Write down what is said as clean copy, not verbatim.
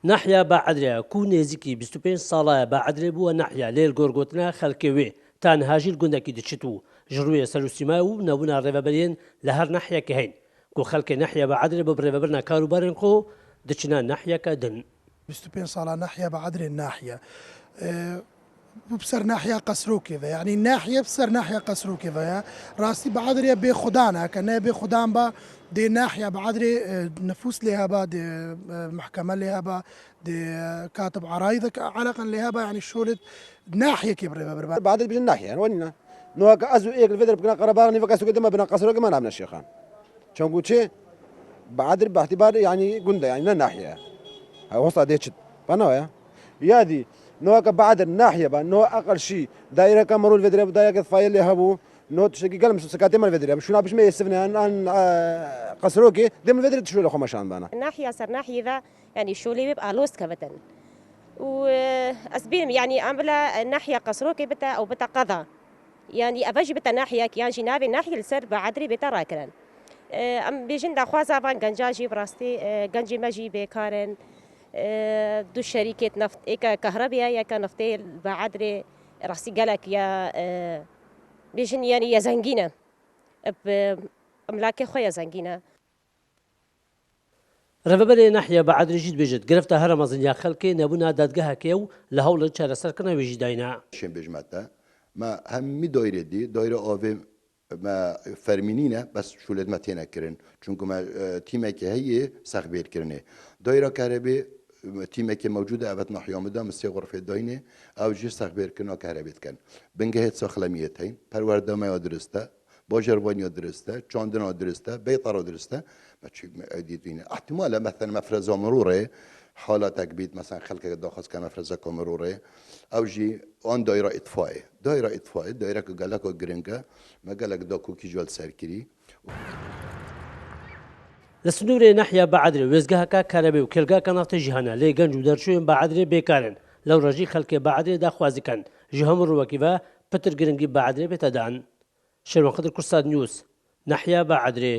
ناحیە بەعەدرێ کو نێزیکی 25 ساڵایە بەعەدرێ بووە ناحیە لێر گۆرگۆتنە خەڵکێوێ تانهاژیل گوندێکی دچیت و ژڕوویە سەرسیما و نەبوونا ڕێڤەبەرێن لە هەر ناحیەکە هەین کو خەڵکێ ناحیە بەعەدرێ بە برێڤەبەرنا کاروبارێن خۆ دچنە ناحیەکە دن 25 ساڵە ناحیە بەعەدرێ ناحیە بسر ناحية قصرو كذا يعني ناحية بسر ناحية قصرو كذا راسي بعذري بخدانا كنا بخدان با دي ناحية بعذري نفوس لها با دي محكمة لها با دي كاتب عرايضك علاقا لها با يعني شولت ناحية كبر بعد بجن ناحية يعني وين نوك أزو إيك الفدر بكنا قربان نفكسو قدما بنا قصرو كمان عمنا الشيخان شون قلت شيء بعذري باعتبار يعني قندا يعني ناحية وصل ديتش بناويا يادي نوك بعد الناحية بقى نو أقل شيء دائرة كامرو الفدرة دائرة فايل اللي هبو نو تشكي قلم سكاتي مال الفدرة شو نابش ما يستفني عن قصروكي دم الفدرة تشوي له خمسان بانا الناحية صار ناحية ذا يعني شو اللي بيبقى لوست كبتن وأسبين يعني عملا ناحية قصروكي بتا أو بتا قضاء يعني أبجي بتا ناحية كيان جنابي ناحية السر بعدري بتا راكرن أم بيجن دا خوازا بان جنجاجي براستي جنجي ماجي بكارن دو شركة نفط إيكا كهرباء يا كنفطي بعدري راسي قالك يا بيجن يعني يا زنجينة بأملاك خويا زنجينة ڕێڤەبەرێ ناحیە بەعەدرێ ژیت بێژێت گرفتە هەرە مەزنیا خەڵکێ نەبوونا دادگەهەکێ و لە هەوڵە چارەسەرکردنەوێژی داینا شين بجمعتا ما همي دايرة دي دايرة آوي ما فرمينينا بس شولد ما تينا كرن چونكو ما تيمك هي سخبير كرنه دايرة كهربي تيمك موجودة أبد نحيام دا مسي غرفة داينة أو جي سخبير كرنا كهربيت كان بنجهت سخلميت هين پرورده ما درسته باجرواني درسته چاندنا درسته بيطرا درسته ما تشي عديد فينا احتمالا مثلا مفرزة مرورة حالتك بيت مثلا خلق داخل كان مفرزة مرورة او جي آن دايرة اطفائي دايرة که قالك جرينجا ما قالك داكو كي جوال سركري لە سنوورێ ناحیە بەعەدرێ وێزگەهەکە کارەبێ و کێلگاکە نافتە جیهانە لێ گەنج و دەرچوێن بەعەدرێ بێکارن لەو ڕێژی خەڵکێ بەعەدرێ داخوازیکەن ژی هەموو ڕووەکیڤە پتر گرنگی بەعەدرێ بێتەدان شێروان خدر کورساد نیوز ناحیە بەعەدرێ